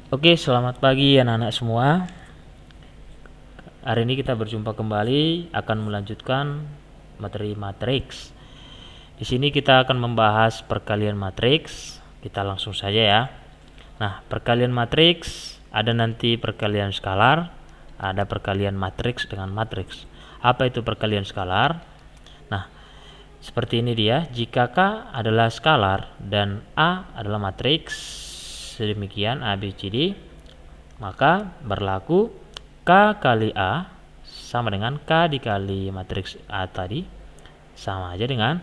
Oke, selamat pagi anak-anak semua. Hari ini kita berjumpa kembali akan melanjutkan materi matriks. Di sini kita akan membahas perkalian matriks. Kita langsung saja ya. Nah, perkalian matriks ada nanti perkalian skalar, ada perkalian matriks dengan matriks. Apa itu perkalian skalar? Nah, seperti ini dia. Jika K adalah skalar dan A adalah matriks, sedemikian A, B, C, D, maka berlaku K kali A sama dengan K dikali matriks A tadi, sama aja dengan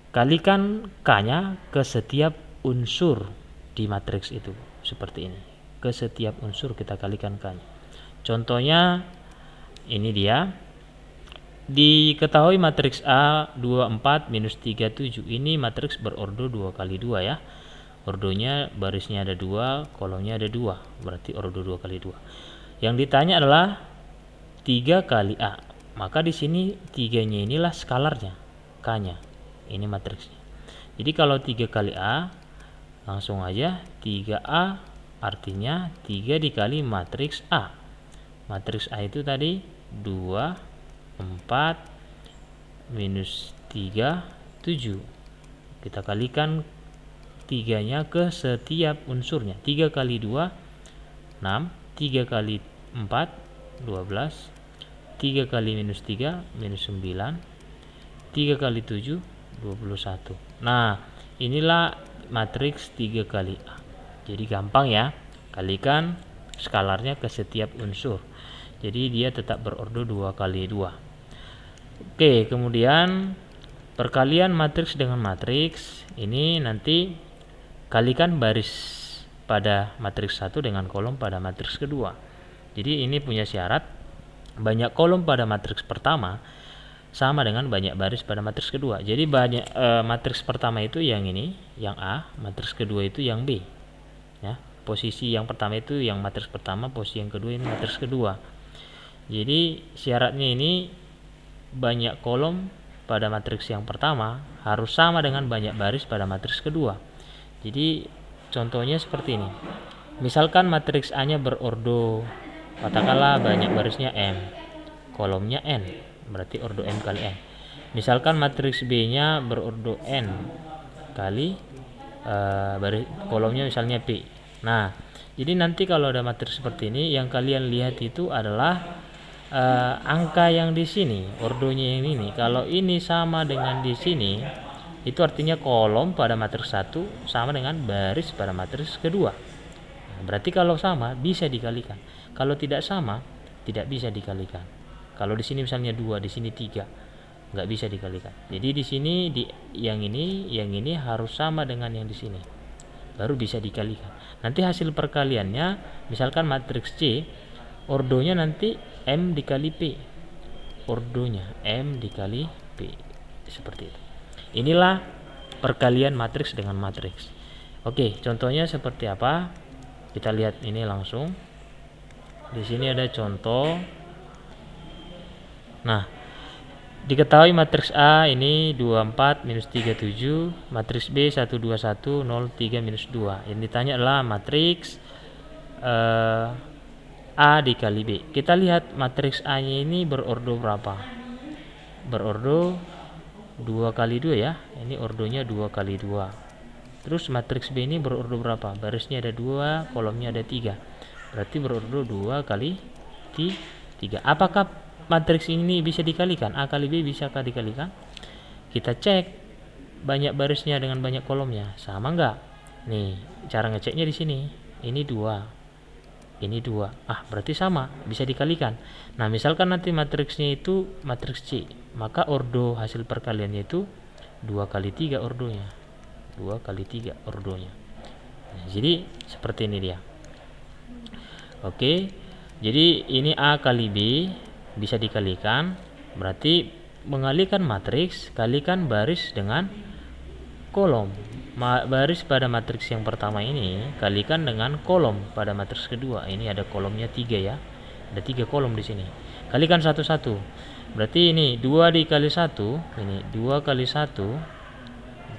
kalikan K-nya ke setiap unsur di matriks itu. Seperti ini. Ke setiap unsur kita kalikan K-nya. Contohnya ini dia. Diketahui matriks A 24 minus 37 ini matriks berordo 2 kali 2 ya. Ordonya barisnya ada 2, kolomnya ada 2, berarti ordo 2 kali 2. Yang ditanya adalah 3 kali A. Maka di sini 3-nya inilah skalarnya, K-nya. Ini matriksnya. Jadi kalau 3 kali A, langsung aja 3A artinya 3 dikali matriks A. Matriks A itu tadi 2, 4, minus 3, 7. Kita kalikan 3-nya ke setiap unsurnya. 3 kali 2, 6. 3 kali 4, 12. 3 kali minus 3, minus 9. 3 kali 7, 21. Nah, inilah matriks 3 kali A. Jadi gampang ya. Kalikan skalarnya ke setiap unsur. Jadi dia tetap berordo 2 kali 2. Oke, kemudian perkalian matriks dengan matriks. Ini nanti kalikan baris pada matriks 1 dengan kolom pada matriks kedua. Jadi ini punya syarat banyak kolom pada matriks pertama sama dengan banyak baris pada matriks kedua. Jadi banyak matriks pertama itu yang ini, yang A, matriks kedua itu yang B. Ya, posisi yang pertama itu yang matriks pertama, posisi yang kedua ini matriks kedua. Jadi syaratnya ini banyak kolom pada matriks yang pertama harus sama dengan banyak baris pada matriks kedua. Jadi contohnya seperti ini. Misalkan matriks A-nya berordo, katakanlah banyak barisnya M, kolomnya N, berarti ordo M kali N. Misalkan matriks B-nya berordo N kali baris kolomnya misalnya P. Nah, jadi nanti kalau ada matriks seperti ini, yang kalian lihat itu adalah angka yang di sini, ordonya yang ini. Kalau ini sama dengan di sini, itu artinya kolom pada matriks 1 sama dengan baris pada matriks kedua. Nah, berarti kalau sama bisa dikalikan. Kalau tidak sama tidak bisa dikalikan. Kalau di sini misalnya 2, di sini 3, nggak bisa dikalikan. Jadi di sini yang ini harus sama dengan yang di sini. Baru bisa dikalikan. Nanti hasil perkaliannya misalkan matriks C, ordonya nanti M dikali P. Ordonya M dikali P. Seperti itu. Inilah perkalian matriks dengan matriks. Oke, contohnya seperti apa? Kita lihat ini langsung. Di sini ada contoh. Nah, diketahui matriks A ini 24 minus 37, matriks B 121 03 minus 2. Yang ditanya adalah matriks A dikali B. Kita lihat matriks A-nya ini berordo berapa? Berordo 2 kali 2 ya. Ini ordonya 2 kali 2. Terus matriks B ini berordo berapa? Barisnya ada 2, kolomnya ada 3. Berarti berordo 2 kali 3. Apakah matriks ini bisa dikalikan? A kali B bisakah dikalikan? Kita cek banyak barisnya dengan banyak kolomnya. Sama enggak? Nih, cara ngeceknya di sini. Ini 2. Ini 2. Berarti sama, bisa dikalikan. Nah, misalkan nanti matriksnya itu matriks C, maka ordo hasil perkaliannya itu 2 kali 3 ordonya. 2 kali 3 ordonya. Nah, jadi seperti ini dia. Oke. Jadi ini A kali B bisa dikalikan. Berarti mengalihkan matriks, kalikan baris dengan kolom. Baris pada matriks yang pertama ini kalikan dengan kolom pada matriks kedua. Ini ada kolomnya 3 ya. Ada 3 kolom di sini. Kalikan satu-satu. Berarti ini 2 dikali 1, ini 2 kali 1,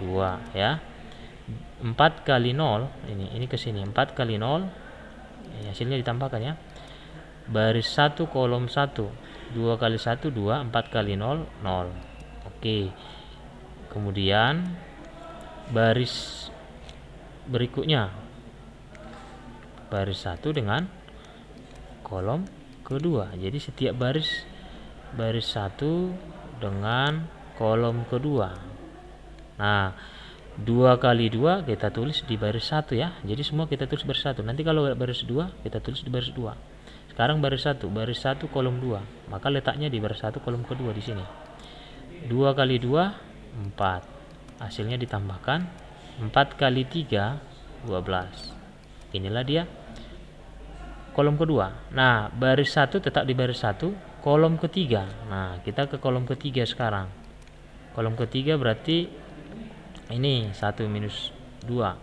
2 ya. 4 kali 0, ini ke sini 4 kali 0, hasilnya ditambahkan ya. Baris 1 kolom 1, 2 kali 1 2, 4 kali 0 0. Oke. Kemudian baris berikutnya, baris 1 dengan kolom kedua. Jadi setiap baris 1 dengan kolom kedua. Nah, 2 kali 2 kita tulis di baris 1 ya. Jadi semua kita tulis baris 1. Nanti kalau baris 2 kita tulis di baris 2. Sekarang baris 1 kolom 2. Maka letaknya di baris 1 kolom kedua di sini. 2 kali 2 4. Hasilnya ditambahkan 4 kali 3 12. Inilah dia kolom kedua. Nah, baris 1 tetap di baris 1, kolom ketiga. Nah, kita ke kolom ketiga sekarang. Kolom ketiga berarti ini 1 minus 2.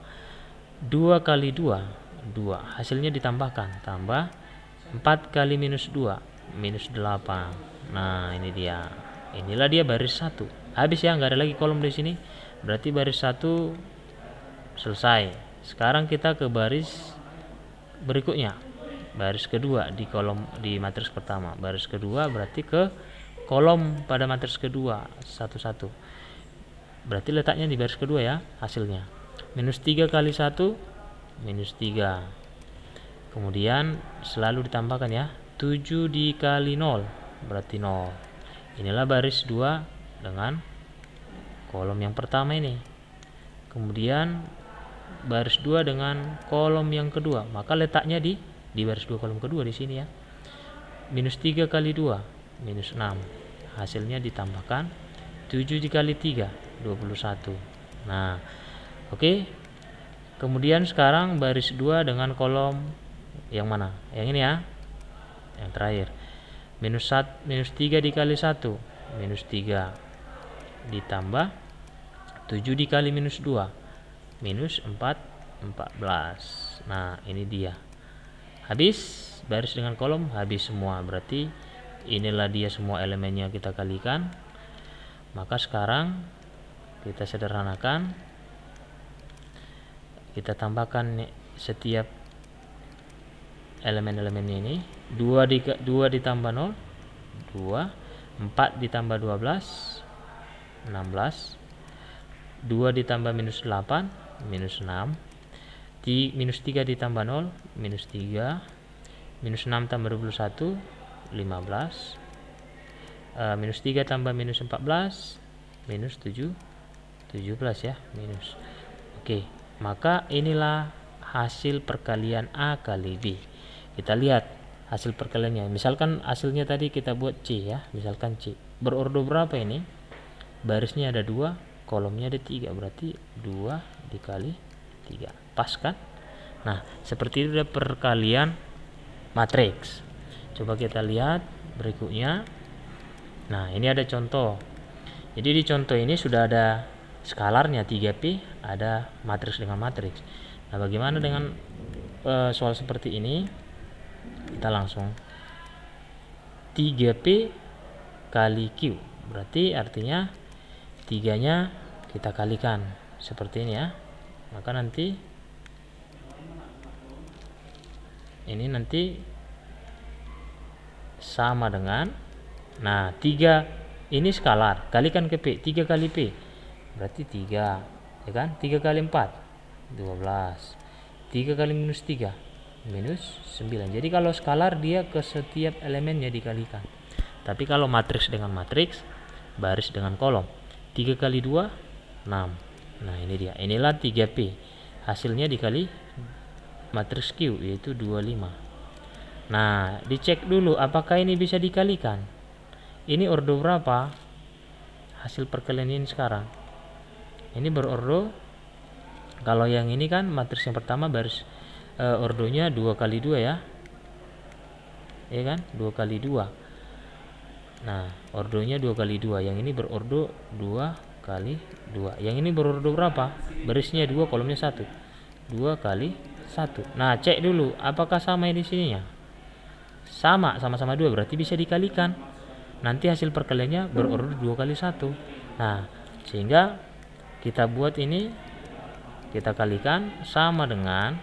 2 kali 2 2. Hasilnya ditambahkan, tambah 4 kali minus 2 minus 8. Nah, ini dia. Inilah dia baris 1. Habis ya, nggak ada lagi kolom di sini. Berarti baris 1 selesai. Sekarang kita ke baris berikutnya. Baris kedua di kolom di matriks pertama. Baris kedua berarti ke kolom pada matriks kedua 1 1. Berarti letaknya di baris kedua ya hasilnya. Minus 3 kali 1 minus 3. Kemudian selalu ditambahkan ya. 7 dikali 0 berarti 0. Inilah baris 2 dengan kolom yang pertama ini. Kemudian baris 2 dengan kolom yang kedua. Maka letaknya di baris 2 kolom kedua di sini ya. Minus 3 kali 2 minus 6. Hasilnya ditambahkan 7 dikali 3 21. Nah, oke. Kemudian sekarang baris 2 dengan kolom yang mana? Yang ini ya. Yang terakhir. Minus 3 dikali 1 minus 3 ditambah 7 dikali minus 2 minus 4 14. Nah, ini dia. Habis baris dengan kolom, habis semua. Berarti inilah dia semua elemennya kita kalikan. Maka sekarang kita sederhanakan. Kita tambahkan setiap elemen-elemen ini. 2 ditambah 0 2. 4 ditambah 12 16. 2 ditambah minus 8 minus 6. Minus 3 ditambah 0 minus 3. Minus 6 tambah 21 15. Minus 3 tambah minus 14 minus 7 17 ya, minus. Oke, maka inilah hasil perkalian A kali B. Kita lihat hasil perkaliannya. Misalkan hasilnya tadi kita buat C ya, misalkan C. Berordo berapa ini? Barisnya ada 2, kolomnya ada 3, berarti 2 dikali 3. Pas kan? Nah, seperti itu perkalian matriks. Coba kita lihat berikutnya. Nah, ini ada contoh. Jadi di contoh ini sudah ada skalarnya 3P, ada matriks dengan matriks. Nah, bagaimana dengan soal seperti ini? Kita langsung 3P kali Q. Berarti artinya 3-nya kita kalikan seperti ini ya. Maka nanti ini nanti sama dengan, nah 3 ini skalar, kalikan ke P, 3 kali P berarti 3 ya kan. 3 kali 4 12. 3 kali minus 3 minus 9. Jadi kalau skalar dia ke setiap elemennya dikalikan. Tapi kalau matriks dengan matriks, baris dengan kolom, 3 kali 2 6. Nah, ini dia. Inilah 3P. Hasilnya dikali matriks Q yaitu 25. Nah, dicek dulu apakah ini bisa dikalikan. Ini ordo berapa? Hasil perkalian ini sekarang. Ini berordo, kalau yang ini kan matriks yang pertama baris ordonya 2 kali 2 ya. Ya kan? 2 kali 2. Nah, ordonya 2 kali 2. Yang ini berordo 2 kali 2. Yang ini berordo berapa? Barisnya 2, kolomnya 1. 2 kali 1. Nah, cek dulu apakah sama di sininya. Sama-sama 2, berarti bisa dikalikan. Nanti hasil perkaliannya berordo 2 kali 1. Nah, sehingga kita buat ini, kita kalikan sama dengan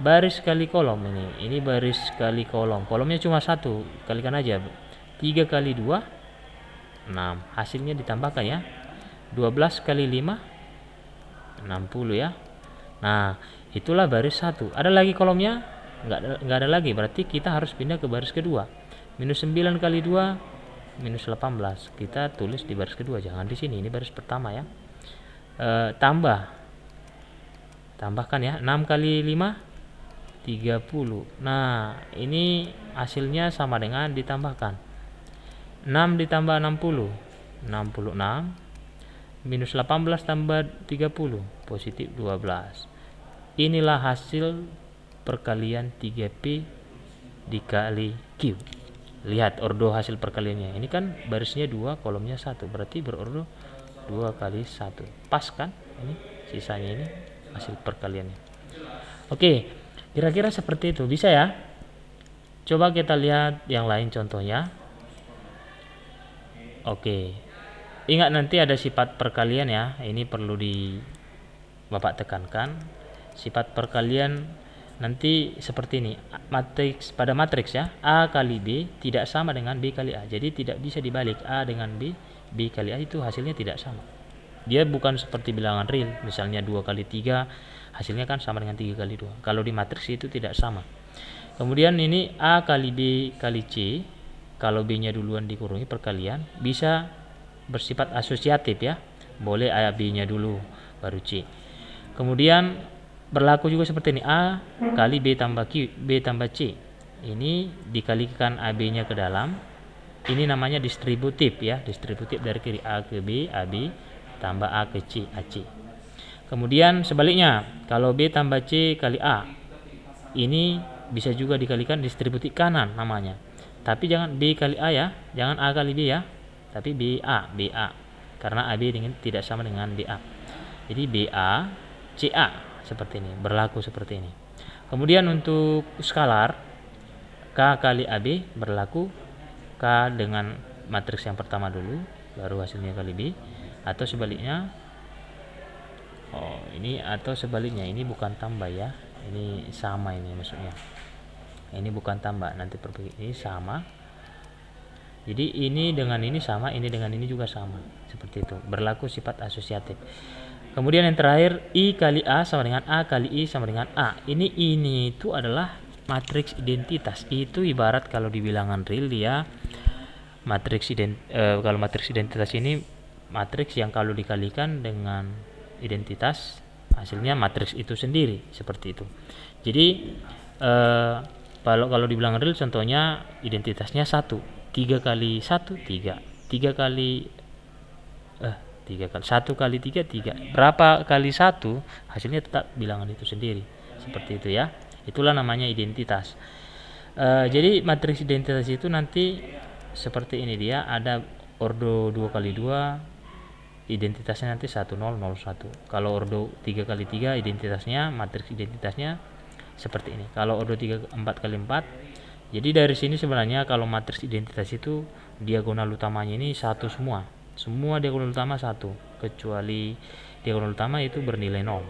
baris kali kolom ini baris kali kolom, kolomnya cuma satu, kalikan aja 3 kali 2 6, hasilnya ditambahkan ya, 12 kali 5 60 ya. Nah itulah baris 1. Ada lagi kolomnya? Nggak ada lagi, berarti kita harus pindah ke baris kedua. Minus 9 kali 2 minus 18, kita tulis di baris kedua, jangan di sini, ini baris pertama ya. Tambahkan ya, 6 kali 5 30. Nah ini hasilnya sama dengan ditambahkan 6 ditambah 60 66, minus 18 tambah 30 positif 12. Inilah hasil perkalian 3P dikali Q. Lihat ordo hasil perkaliannya, ini kan barisnya 2 kolomnya 1, berarti berordo 2 kali 1, pas kan? Ini sisanya ini hasil perkaliannya. Oke, kira-kira seperti itu, bisa ya? Coba kita lihat yang lain contohnya. Oke, ingat nanti ada sifat perkalian ya, ini perlu di Bapak tekankan. Sifat perkalian nanti seperti ini, pada matriks ya, A kali B tidak sama dengan B kali A, jadi tidak bisa dibalik A dengan B, B kali A itu hasilnya tidak sama. Dia bukan seperti bilangan real, misalnya 2 kali 3 hasilnya kan sama dengan 3 kali 2. Kalau di matriks itu tidak sama. Kemudian ini A kali B kali C, kalau B nya duluan dikurungi perkalian, bisa bersifat asosiatif ya, boleh A B nya dulu baru C. Kemudian berlaku juga seperti ini, A kali B tambah Q, B tambah C, ini dikalikan AB nya ke dalam, ini namanya distributif ya, distributif dari kiri, A ke B, AB tambah A ke C, AC. Kemudian sebaliknya, kalau B tambah C kali A, ini bisa juga dikalikan distributif kanan namanya, tapi jangan B kali A ya, jangan A kali B ya, tapi BA, karena AB tidak sama dengan BA, jadi BA CA seperti ini, berlaku seperti ini. Kemudian untuk skalar, K kali AB berlaku K dengan matriks yang pertama dulu, baru hasilnya kali B, atau sebaliknya. Ini atau sebaliknya, ini bukan tambah ya, ini sama, ini maksudnya ini bukan tambah, nanti ini sama, jadi ini dengan ini sama, ini dengan ini juga sama, seperti itu, berlaku sifat asosiatif. Kemudian yang terakhir, I kali A sama dengan A kali I sama dengan A. Ini itu adalah matriks identitas. Itu ibarat kalau di bilangan real dia kalau matriks identitas ini matriks yang kalau dikalikan dengan identitas hasilnya matriks itu sendiri, seperti itu. Jadi kalau di bilangan real contohnya identitasnya 1, 3 kali 1 3, 3 kali 1 kali 3 3, berapa kali 1 hasilnya tetap bilangan itu sendiri, seperti itu ya. Itulah namanya identitas. Jadi matriks identitas itu nanti seperti ini, dia ada ordo 2 kali 2, identitasnya nanti 1 0 0 1. Kalau ordo 3 kali 3 identitasnya, matriks identitasnya seperti ini. Kalau ordo 4 kali 4, jadi dari sini sebenarnya kalau matriks identitas itu diagonal utamanya ini 1 semua diagonal utama 1, kecuali diagonal utama itu bernilai 0,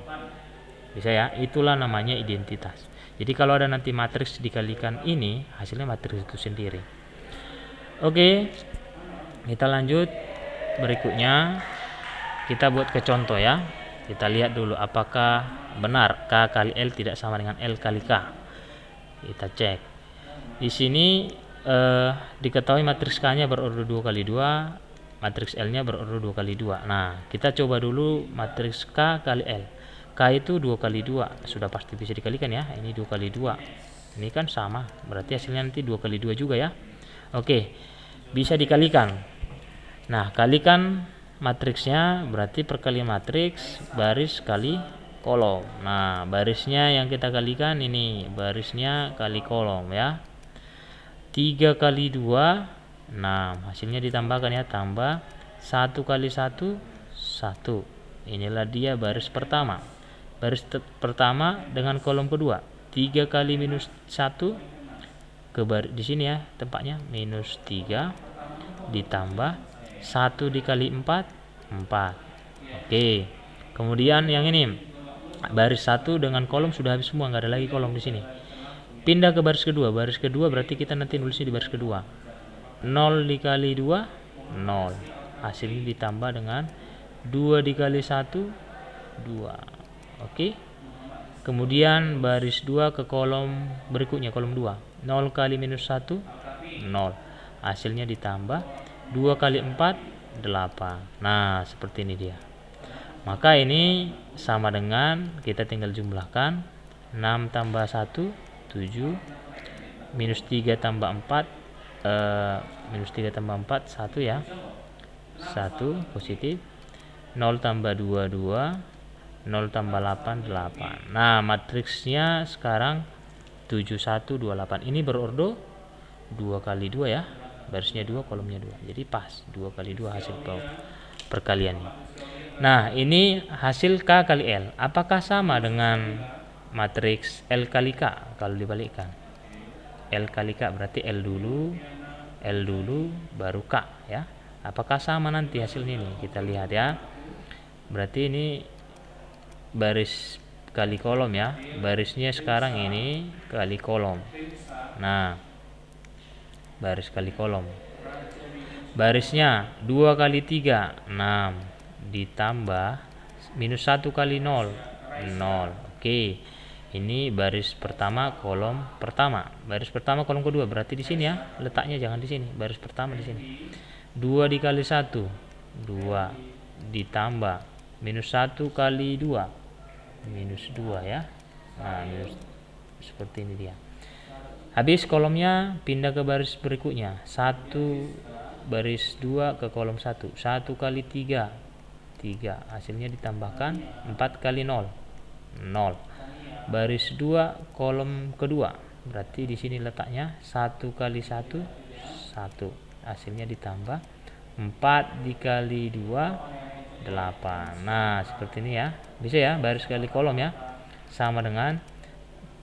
bisa ya. Itulah namanya identitas. Jadi kalau ada nanti matriks dikalikan ini, hasilnya matriks itu sendiri. Oke, kita lanjut berikutnya, kita buat ke contoh ya. Kita lihat dulu apakah benar K kali L tidak sama dengan L kali K. Kita cek di sini, diketahui matriks K nya berordo 2 kali 2, matriks L nya berordo 2 kali 2. Nah kita coba dulu matriks K kali L. K itu 2 kali 2, sudah pasti bisa dikalikan ya, ini 2 kali 2, ini kan sama, berarti hasilnya nanti 2 kali 2 juga ya. Oke, bisa dikalikan. Nah kalikan matriksnya, berarti perkalian matriks baris kali kolom. Nah barisnya yang kita kalikan ini, barisnya kali kolom ya, 3 kali 2 6, hasilnya ditambahkan ya, tambah 1 kali 1 1. Inilah dia baris pertama. Baris pertama dengan kolom kedua, 3 kali minus 1 ke di sini ya tempatnya, minus 3 ditambah 1 dikali 4 4. Oke, kemudian yang ini Baris 1 dengan kolom sudah habis semua, nggak ada lagi kolom di sini. Pindah ke baris kedua. Baris kedua berarti kita nanti nulisnya di baris kedua. 0 dikali 2, 0. Hasilnya ditambah dengan 2 dikali 1, 2. Oke. Kemudian baris 2 ke kolom berikutnya, kolom 2. 0 kali minus 1, 0. Hasilnya ditambah 2 kali 4, 8. Nah, seperti ini dia. Maka ini sama dengan, kita tinggal jumlahkan, 6 tambah 1, 7, minus 3 tambah 4, minus 3 tambah 4, 1 ya, 1 positif, 0 tambah 2, 2, 0 tambah 8, 8. Nah, matriksnya sekarang 7, 1, 2, 8. Ini berordo 2 kali 2 ya, barisnya 2, kolomnya 2. Jadi pas 2 kali 2 hasil perkaliannya. Nah, ini hasil K kali L. Apakah sama dengan matriks L kali K kalau dibalikkan? L kali K berarti L dulu, baru K ya. Apakah sama nanti hasilnya ini? Kita lihat ya. Berarti ini baris kali kolom ya. Barisnya sekarang ini kali kolom. Nah, baris kali kolom. Barisnya 2 kali 3, 6. Ditambah minus 1 kali 0, 0. Oke. Ini baris pertama kolom pertama. Baris pertama kolom kedua berarti di sini ya. Letaknya jangan di sini. Baris pertama di sini. 2 dikali 1, 2. Ditambah minus 1 kali 2, minus 2 ya. Nah, minus, seperti ini dia. Habis kolomnya pindah ke baris berikutnya. 1 baris 2 ke kolom 1. 1 kali 3, 3. Hasilnya ditambahkan 4 kali 0, 0. Baris 2 kolom kedua. Berarti di sini letaknya 1 kali 1, 1. Hasilnya ditambah 4 dikali 2, 8. Nah, seperti ini ya. Bisa ya, baris kali kolom ya. Sama dengan,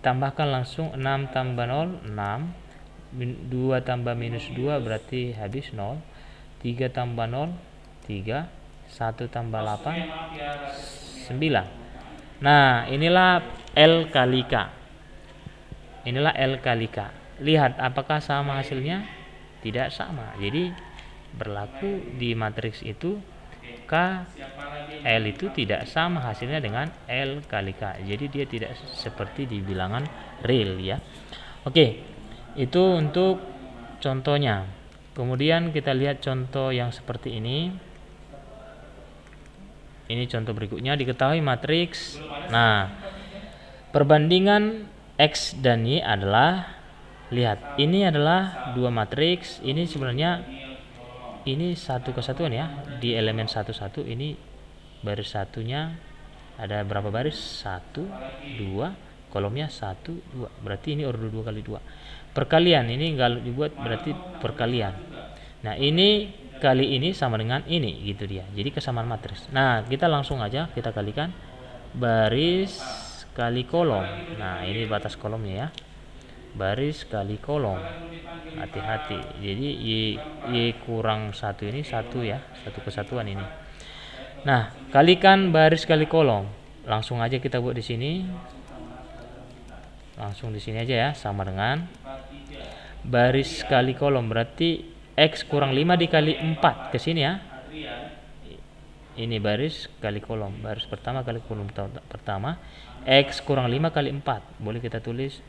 tambahkan langsung 6 tambah 0, 6. 2 tambah minus 2 berarti habis 0. 3 tambah 0, 3. 1 tambah 8, 9. Nah, inilah L kali K. Inilah L kali K. Lihat apakah sama hasilnya? Tidak sama. Jadi berlaku di matriks itu K L itu tidak sama hasilnya dengan L kali K. Jadi dia tidak seperti di bilangan real ya. Oke. Itu untuk contohnya. Kemudian kita lihat contoh yang seperti ini. Ini contoh berikutnya, diketahui matriks. Nah, perbandingan X dan Y adalah, lihat, ini adalah dua matriks. Ini sebenarnya ini satu kesatuan ya. Di elemen 1, 1 ini baris satunya ada berapa baris? 1, 2, kolomnya 1, 2. Berarti ini ordo 2 kali 2. Perkalian ini kalau dibuat berarti perkalian. Nah, ini kali ini sama dengan ini gitu dia. Jadi kesamaan matriks. Nah, kita langsung aja kita kalikan baris kali kolom. Nah, ini batas kolomnya ya. Baris kali kolom. Hati-hati. Jadi Y kurang 1 ini 1 ya. Satu kesatuan ini. Nah, kalikan baris kali kolom. Langsung aja kita buat di sini. Langsung di sini aja ya, sama dengan baris kali kolom berarti X kurang 5 dikali 4 ke sini ya. Ini baris kali kolom, baris pertama kali kolom pertama. X kurang 5 kali 4. Boleh kita tulis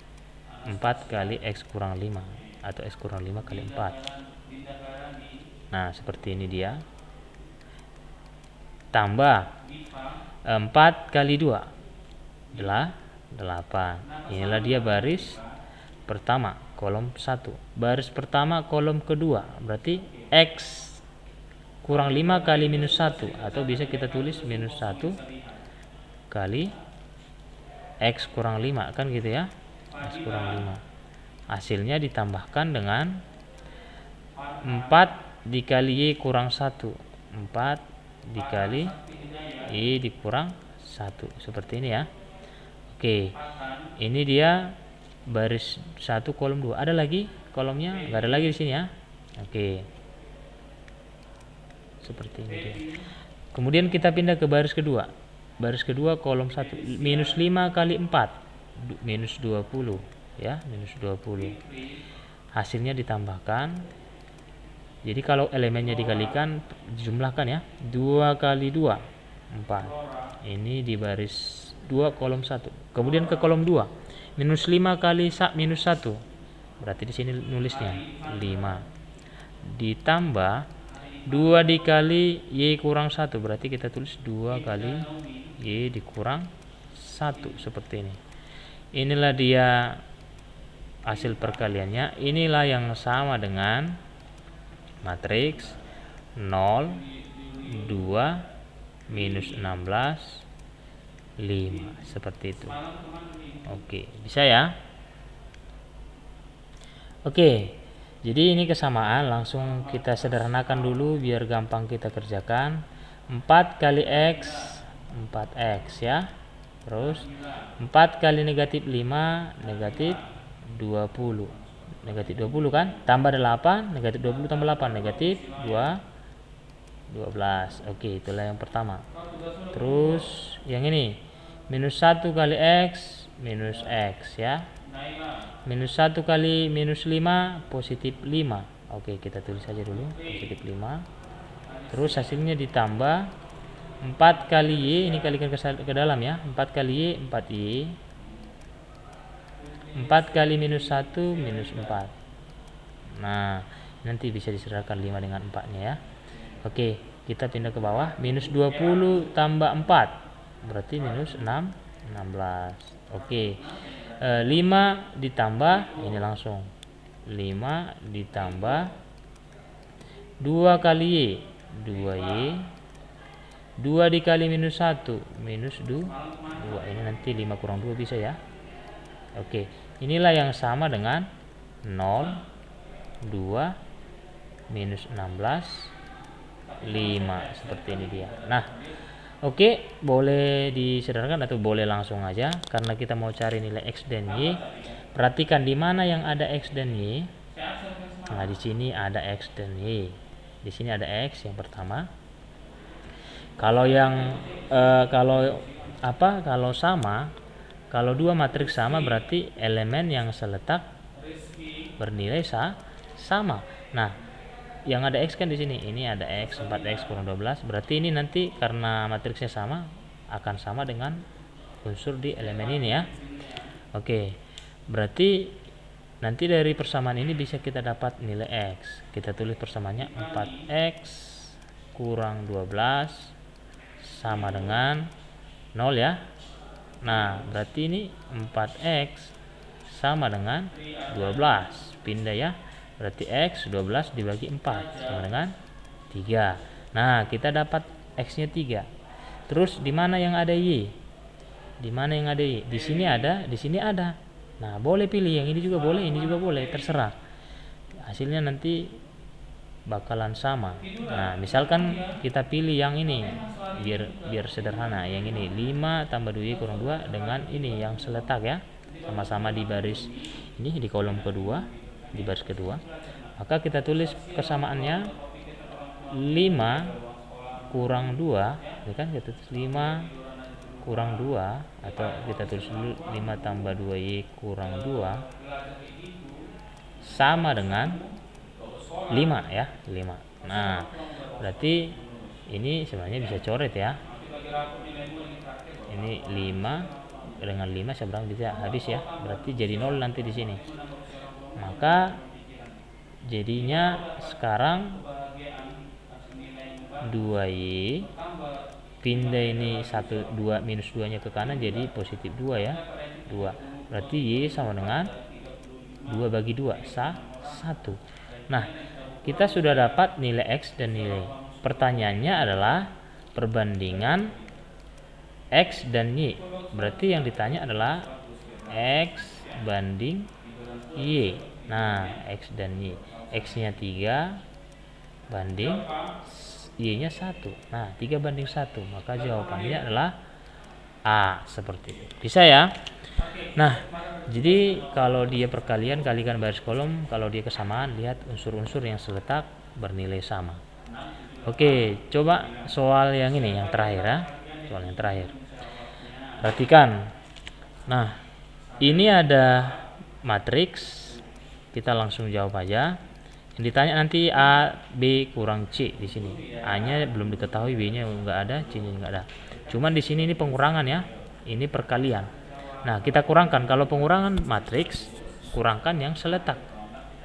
4 kali X kurang 5 atau X kurang 5 kali 4. Nah, seperti ini dia. Tambah 4 kali 2 adalah 8. Inilah dia baris pertama kolom 1. Baris pertama kolom kedua berarti X kurang 5 kali minus 1, atau bisa kita tulis minus 1 kali X kurang 5 kan gitu ya. X kurang 5. Hasilnya ditambahkan dengan 4 dikali Y kurang 1. 4 dikali Y dikurang 1. Seperti ini ya. Oke. Ini dia baris 1 kolom 2. Ada lagi kolomnya? Enggak ada lagi di sini ya. Oke. Seperti ini dia. Kemudian kita pindah ke baris kedua. baris kedua kolom 1, minus 5 kali 4 minus 20 ya, minus 20. Hasilnya ditambahkan. Jadi kalau elemennya dikalikan, dijumlahkan ya. 2 kali 2 4. Ini di baris 2 kolom 1. Kemudian ke kolom 2. Minus 5 kali minus 1. Berarti di sini nulisnya 5. Ditambah 2 dikali Y kurang 1. Berarti kita tulis 2 kali Y dikurang 1 seperti ini. Inilah dia hasil perkaliannya. Inilah yang sama dengan matriks 0, 2, minus 16, 5. Seperti itu. Oke, bisa ya? Oke, jadi ini kesamaan. Langsung kita sederhanakan dulu biar gampang kita kerjakan. 4 kali X 4X ya. Terus 4 kali negatif 5 negatif 20. Negatif 20 kan? Tambah 8, negatif 20 tambah 8, negatif 12. Oke, itulah yang pertama. Terus yang ini minus 1 kali X minus X ya. Minus 1 kali minus 5 positif 5. Oke, kita tulis saja dulu positif 5. Terus hasilnya ditambah 4 kali Y, ini kalikan ke dalam ya. 4 kali Y 4Y. 4 kali minus 1 minus 4. Nah, nanti bisa disederhanakan 5 dengan 4 nya ya. Oke, kita pindah ke bawah. Minus 20 tambah 4 berarti minus 16. Oke, 5 ditambah, ini langsung 5 ditambah 2 kali Y 2Y. 2 dikali minus 1 minus 2. Ini nanti 5 kurang 2 bisa ya. Oke, inilah yang sama dengan 0, 2, minus 16, 5. Seperti ini dia. Nah, oke, boleh disederhanakan atau boleh langsung aja. Karena kita mau cari nilai X dan Y. Perhatikan di mana yang ada X dan Y. Nah, di sini ada X dan Y. Di sini ada X yang pertama. Kalau yang kalau sama, kalau dua matriks sama berarti elemen yang seletak bernilai sama. Nah, yang ada X kan di sini. Ini ada X 4X kurang 12. Berarti ini nanti karena matriksnya sama akan sama dengan unsur di elemen ini ya. Oke. Berarti nanti dari persamaan ini bisa kita dapat nilai X. Kita tulis persamaannya 4X kurang 12 sama dengan 0 ya. Nah, berarti ini 4X sama dengan 12. Pindah ya. Berarti X 12 dibagi 4 sama dengan 3. Nah, kita dapat X-nya 3. Terus di mana yang ada Y? Di mana yang ada Y? Di sini ada, di sini ada. Nah, boleh pilih yang ini juga boleh, ini juga boleh, terserah. Hasilnya nanti bakalan sama. Nah, misalkan kita pilih yang ini biar sederhana. Yang ini 5 tambah 2Y kurang 2 dengan ini yang seletak ya. Sama-sama di baris ini di kolom kedua, di baris kedua. Maka kita tulis kesamaannya 5 kurang 2, ya kan? Kita tulis 5 kurang 2 atau kita tulis dulu 5 tambah 2Y kurang 2 sama dengan 5 ya, 5. Nah, berarti ini sebenarnya bisa coret ya. Ini 5 dengan 5 seberang bisa habis ya. Berarti jadi 0 nanti di sini. Maka jadinya sekarang 2Y pindah ini 1 2 minus 2 nya ke kanan jadi positif 2 ya. 2. Berarti Y sama dengan 2 bagi 2 1. Nah, kita sudah dapat nilai X dan nilai. Pertanyaannya adalah perbandingan X dan Y. Berarti yang ditanya adalah X banding Y. Nah, X dan Y. X-nya 3 banding Y-nya 1. Nah, 3 banding 1. Maka jawabannya adalah A. Seperti itu. Bisa ya? Nah, jadi kalau dia perkalian kalikan baris kolom, kalau dia kesamaan lihat unsur-unsur yang seletak bernilai sama. Oke, coba soal yang ini yang terakhir ya. Soal yang terakhir. Perhatikan. Nah, ini ada matriks. Kita langsung jawab aja. Yang ditanya nanti A, B kurang C di sini. A-nya belum diketahui, B-nya enggak ada, C-nya enggak ada. Cuman di sini ini pengurangan ya. Ini perkalian. Nah, kita kurangkan. Kalau pengurangan matriks, kurangkan yang seletak.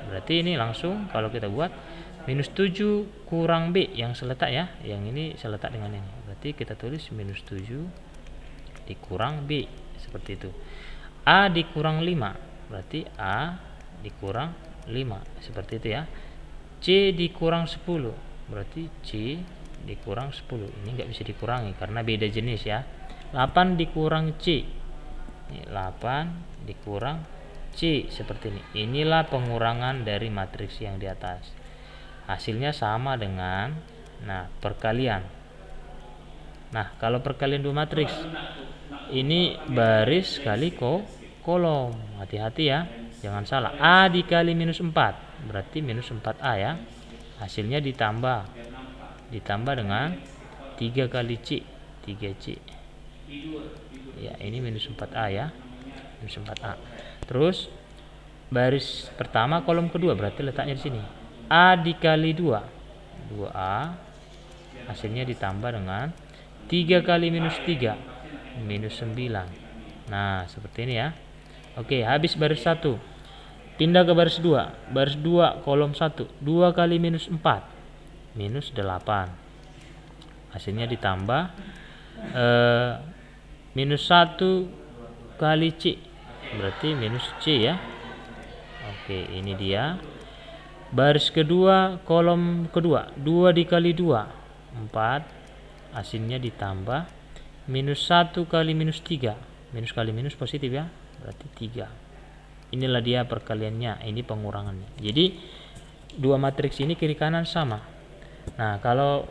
Berarti ini langsung kalau kita buat minus 7 kurang B yang seletak ya. Yang ini seletak dengan ini. Berarti kita tulis minus 7 dikurang B. Seperti itu. A dikurang 5. Berarti A dikurang 5. Seperti itu ya. C dikurang 10. Berarti C dikurang 10. Ini nggak bisa dikurangi karena beda jenis ya. 8 dikurang C. Ini 8 dikurang C seperti ini. Inilah pengurangan dari matriks yang di atas. Hasilnya sama dengan perkalian. Nah, kalau perkalian dua matriks ini baris kali kolom. Hati-hati ya. Jangan salah. A dikali minus 4. Berarti minus 4A ya. Hasilnya ditambah dengan 3 kali C. 3C. Ya, ini minus 4A ya. Minus 4A. Terus baris pertama kolom kedua berarti letaknya di sini. A dikali 2. 2A. Hasilnya ditambah dengan 3 kali minus 3. Minus 9. Nah, seperti ini ya. Oke, habis baris 1. Pindah ke baris 2. Baris 2 kolom 1. 2 kali minus 4. Minus 8. Hasilnya ditambah minus 1 kali C. Berarti minus C ya. Oke, ini dia. Baris kedua kolom kedua. 2 dikali 2. 4. Hasilnya ditambah minus 1 kali minus 3. Minus kali minus positif ya. Berarti 3. Inilah dia perkaliannya, ini pengurangannya. Jadi dua matriks ini kiri kanan sama. Nah, kalau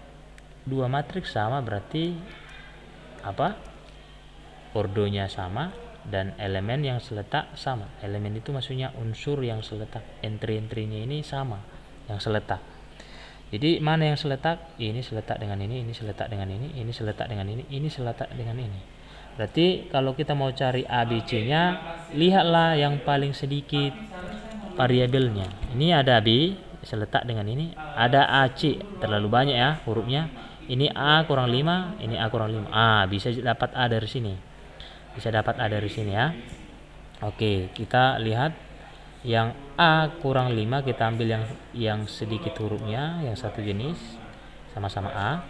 dua matriks sama berarti apa? Ordonya sama dan elemen yang seletak sama. Elemen itu maksudnya unsur yang seletak. Entry-entrynya ini sama yang seletak. Jadi mana yang seletak? Ini seletak dengan ini seletak dengan ini seletak dengan ini seletak dengan ini. Berarti kalau kita mau cari A, B, C-nya, lihatlah yang paling sedikit variabelnya. Ini ada B, seletak dengan ini. Ada A, C, terlalu banyak ya hurufnya. Ini A kurang 5, ini A kurang 5. Bisa dapat A dari sini. Bisa dapat A dari sini ya. Oke, kita lihat yang A kurang 5, kita ambil yang sedikit hurufnya, yang satu jenis, sama-sama A.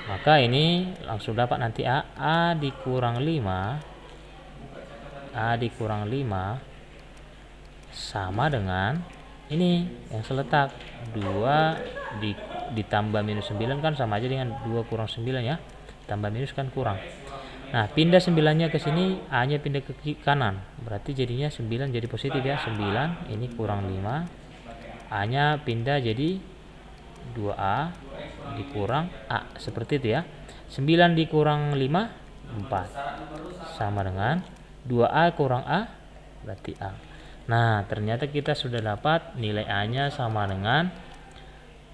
Maka ini langsung dapat nanti A dikurang 5. A dikurang 5 sama dengan ini yang seletak 2 ditambah minus 9 kan sama aja dengan 2 kurang 9 ya. Tambah minus kan kurang. Nah, pindah 9-nya ke sini, A-nya pindah ke kanan. Berarti jadinya 9 jadi positif ya. 9 ini kurang 5. A-nya pindah jadi 2A dikurang A. Seperti itu ya. 9 dikurang 5, 4. Sama dengan 2A kurang A, berarti A. Nah, ternyata kita sudah dapat nilai A-nya sama dengan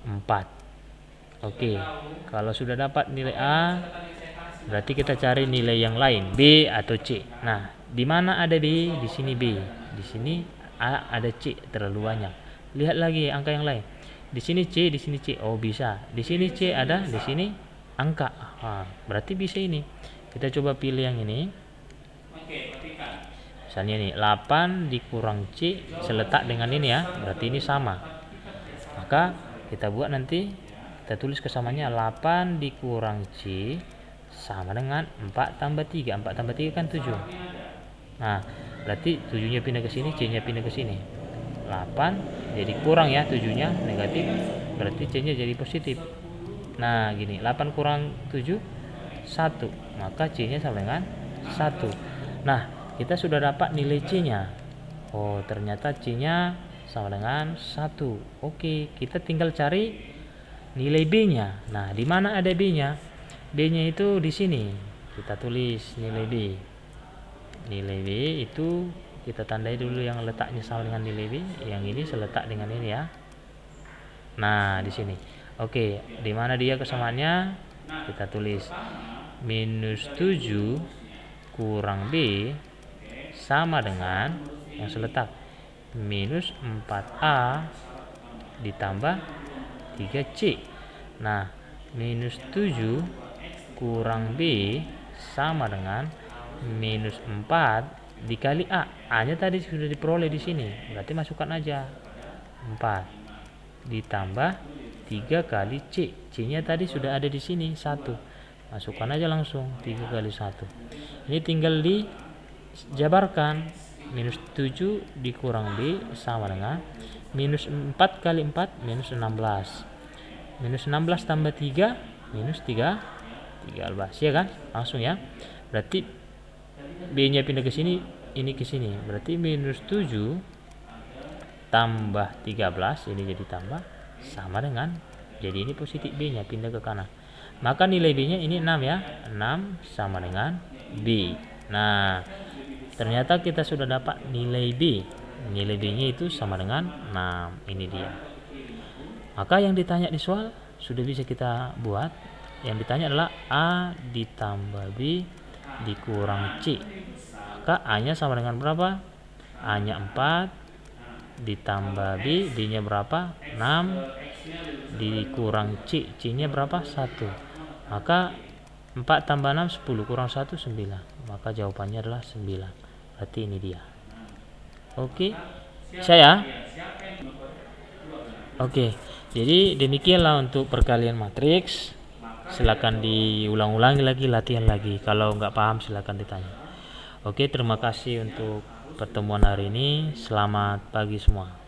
4. Oke, kalau sudah dapat nilai A, berarti kita cari nilai yang lain, B atau C. Nah, di mana ada B? Di sini B. Di sini A, ada C, terlalu banyak. Lihat lagi angka yang lain. Di sini C, di sini C. Oh, bisa. Di sini C ada, di sini angka. Berarti bisa ini. Kita coba pilih yang ini. Misalnya nih, 8 dikurang C seletak dengan ini ya. Berarti ini sama. Maka kita buat nanti, kita tulis kesamaannya 8 dikurang C sama dengan 4 tambah 3. 4 tambah 3 kan 7. Nah, berarti 7-nya pindah ke sini, C-nya pindah ke sini. 8 jadi kurang ya, 7-nya negatif, berarti C-nya jadi positif. Nah, gini, 8 kurang 7 1, maka C-nya sama dengan 1. Nah, kita sudah dapat nilai C-nya. Oh, ternyata C-nya sama dengan 1. Oke, kita tinggal cari nilai B-nya. Nah, di mana ada B-nya? B-nya itu di sini. Kita tulis nilai B. Nilai B itu kita tandai dulu yang letaknya sama dengan nilai B. Yang ini seletak dengan ini ya. Nah, di sini. Oke, di mana dia kesamaannya? Kita tulis minus 7 kurang B sama dengan yang seletak minus 4A ditambah 3C. Nah, minus 7 kurang B sama dengan minus 4 dikali A. A-nya tadi sudah diperoleh di sini, berarti masukkan aja 4 ditambah 3 kali C. C-nya tadi sudah ada di sini 1. Masukkan aja langsung 3 kali 1. Ini tinggal dijabarkan. Minus 7 dikurang B sama dengan minus 4 kali 4 minus 16. Minus 16 tambah 3 minus 13 ya kan? Langsung ya. Berarti B-nya pindah ke sini, ini ke sini. Berarti minus 7 tambah 13 ini jadi tambah sama dengan, jadi ini positif, B-nya pindah ke kanan. Maka nilai B-nya ini 6 ya. 6 sama dengan B. Nah, ternyata kita sudah dapat nilai B. Nilai B-nya itu sama dengan 6. Ini dia. Maka yang ditanya di soal sudah bisa kita buat. Yang ditanya adalah A ditambah B dikurang C. Maka A-nya sama dengan berapa? A-nya 4 ditambah B, B-nya berapa? 6 dikurang C, C-nya berapa? 1. Maka 4 tambah 6 10 kurang 1 9. Maka jawabannya adalah 9. Berarti ini dia. Oke. Saya. Oke. Jadi demikianlah untuk perkalian matriks. Silakan diulang-ulangi lagi, latihan lagi. Kalau nggak paham silakan ditanya. Oke, terima kasih untuk pertemuan hari ini. Selamat pagi semua.